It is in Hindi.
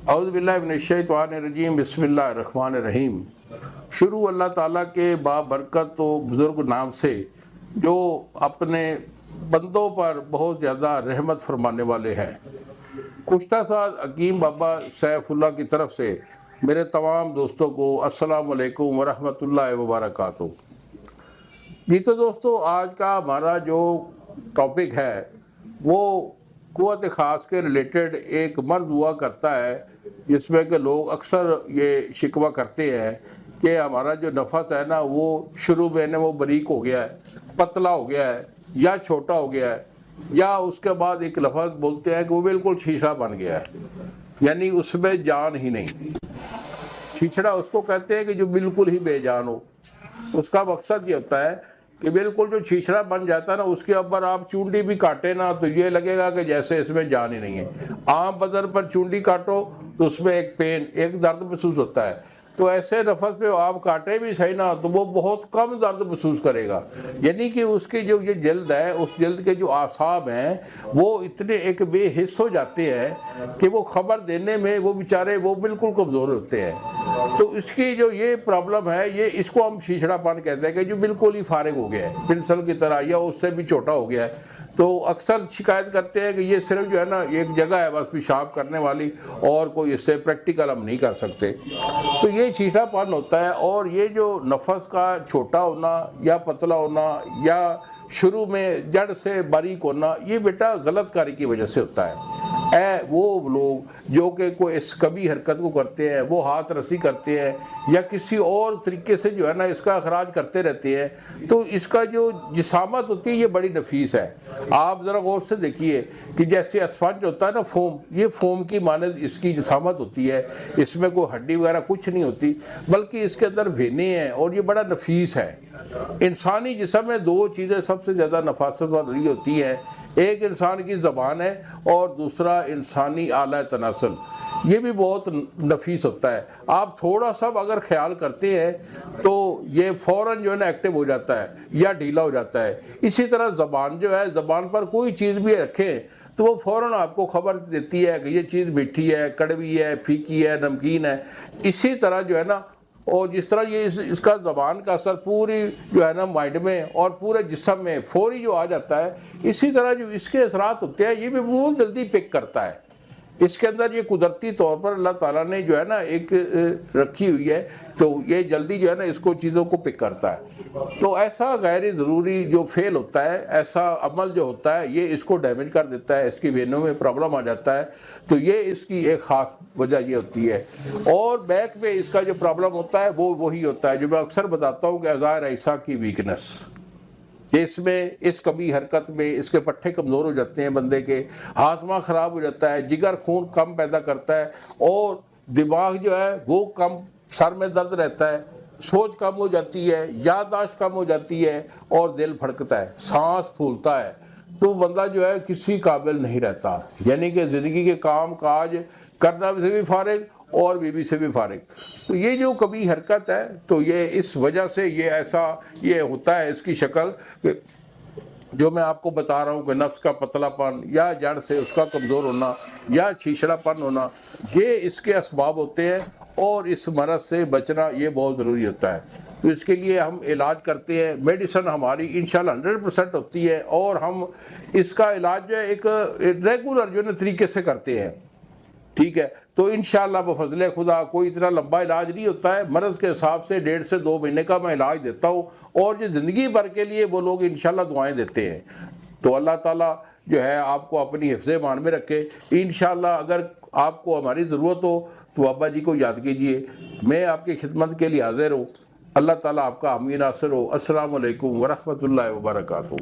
औज़ुबिल्लाहिमिनश्शैतानिर्रजीम बिस्मिल्लाहिर्रहमानिर्रहीम। शुरू अल्लाह ताला के बाबरकत तो बुज़ुर्ग नाम से जो अपने बंदों पर बहुत ज़्यादा रहमत फरमाने वाले हैं। गुज़श्ता साल हकीम बाबा सैफुल्लाह की तरफ से मेरे तमाम दोस्तों को अस्सलामु अलैकुम व रहमतुल्लाहि व बरकातुहू। जी तो दोस्तों, आज का हमारा जो टॉपिक है वो क़ुव्वत ख़ास के रिलेटेड एक मर्द हुआ करता है, जिसमें कि लोग अक्सर ये शिकवा करते हैं कि हमारा जो नफ़स है ना वो शुरू में वो बारीक हो गया है, पतला हो गया है या छोटा हो गया है, या उसके बाद एक लफ्ज़ बोलते हैं कि वो बिल्कुल शीशा बन गया है, यानी उसमें जान ही नहीं। छिछड़ा उसको कहते हैं कि जो बिल्कुल ही बेजान हो। उसका मकसद ये होता है कि बिल्कुल जो छिछड़ा बन जाता है ना, उसके ऊपर आप चूंडी भी काटे ना तो ये लगेगा कि जैसे इसमें जान ही नहीं है। आम बदन पर चूंडी काटो तो उसमें एक पेन, एक दर्द महसूस होता है। तो ऐसे नफस पे आप काटे भी सही ना तो वो बहुत कम दर्द महसूस करेगा, यानी कि उसकी जो ये जल्द है, उस जल्द के जो आसाब हैं वो इतने एक बेहिस हो जाते हैं कि वो खबर देने में वो बेचारे वो बिल्कुल कमज़ोर होते हैं। तो इसकी जो ये प्रॉब्लम है, ये इसको हम छिछड़ापन कहते हैं कि जो बिल्कुल ही फारिग हो गया है, पेंसिल की तरह या उससे भी छोटा हो गया है। तो अक्सर शिकायत करते हैं कि ये सिर्फ जो है ना एक जगह है बस पेशाब करने वाली, और कोई इससे प्रैक्टिकल हम नहीं कर सकते। तो ये छिछड़ापन होता है। और ये जो नफस का छोटा होना या पतला होना या शुरू में जड़ से बारीक होना, ये बेटा गलत कार्य की वजह से होता है। वो लोग जो कि कोई इस कभी हरकत को करते हैं, वो हाथ रस्सी करते हैं या किसी और तरीके से जो है ना इसका अखराज करते रहते हैं, तो इसका जो जिसामत होती है ये बड़ी नफीस है। आप ज़रा गौर से देखिए कि जैसे स्पंज होता है ना, फोम, ये फोम की मानद इसकी जिसामत होती है। इसमें कोई हड्डी वगैरह कुछ नहीं होती, बल्कि इसके अंदर वेनें हैं और ये बड़ा नफीस है। इंसानी जिस्म में दो चीज़ें सबसे ज़्यादा नफासत वाली होती हैं, एक इंसान की ज़बान है और दूसरा इंसानी आला तनासुल। ये भी बहुत नफीस होता है। आप थोड़ा सा अगर ख्याल करते हैं तो ये फ़ौरन जो है ना एक्टिव हो जाता है या ढीला हो जाता है। इसी तरह ज़बान जो है, ज़बान पर कोई चीज़ भी रखें तो वो फ़ौरन आपको खबर देती है कि ये चीज़ मीठी है, कड़वी है, फीकी है, नमकीन है। इसी तरह जो है ना, और जिस तरह ये इसका ज़बान का असर पूरी जो है ना माइंड में और पूरे जिस्म में फौरी जो आ जाता है, इसी तरह जो इसके असरात होते हैं ये भी बहुत जल्दी पिक करता है। इसके अंदर ये कुदरती तौर पर अल्लाह ताला ने जो है ना एक रखी हुई है, तो ये जल्दी जो है ना इसको चीज़ों को पिक करता है। तो ऐसा गैर ज़रूरी जो फेल होता है, ऐसा अमल जो होता है, ये इसको डैमेज कर देता है, इसकी वेनों में प्रॉब्लम आ जाता है। तो ये इसकी एक ख़ास वजह ये होती है। और बैक में इसका जो प्रॉब्लम होता है वो वही होता है जो मैं अक्सर बताता हूँ कि अज़ार ऐसा की वीकनेस। इसमें इस कभी हरकत में इसके पट्टे कमज़ोर हो जाते हैं, बंदे के हाजमा ख़राब हो जाता है, जिगर खून कम पैदा करता है और दिमाग जो है वो कम, सर में दर्द रहता है, सोच कम हो जाती है, याददाश्त कम हो जाती है और दिल फड़कता है, सांस फूलता है। तो बंदा जो है किसी काबिल नहीं रहता, यानी कि ज़िंदगी के काम काज करना से भी फारिग और बीवी से भी फारिग। तो ये जो कभी हरकत है, तो ये इस वजह से ये ऐसा ये होता है, इसकी शक्ल जो मैं आपको बता रहा हूँ कि नफ्स का पतलापन या जड़ से उसका कमज़ोर होना या छिछड़ापन होना, ये इसके असबाब होते हैं। और इस मरज़ से बचना ये बहुत ज़रूरी होता है। तो इसके लिए हम इलाज करते हैं। मेडिसिन हमारी इंशाल्लाह 100% होती है और हम इसका इलाज जो है एक रेगुलर जो है तरीके से करते हैं, ठीक है। तो इंशाल्लाह बफज़ल खुदा कोई इतना लंबा इलाज नहीं होता है, मर्ज़ के हिसाब से 1.5 से 2 महीने का मैं इलाज देता हूँ और ये ज़िंदगी भर के लिए वो लोग इंशाल्लाह दुआएं देते हैं। तो अल्लाह ताला जो है आपको अपनी हिफ्ज़ ईमान में रखे। इंशाल्लाह अगर आपको हमारी ज़रूरत हो तो बाबा जी को याद कीजिए, मैं आपकी खिदमत के लिए हाज़िर हूँ। अल्लाह ताला आपका हामी नासिर हो। अस्सलामु अलैकुम व रहमतुल्लाहि व बरकातुहू।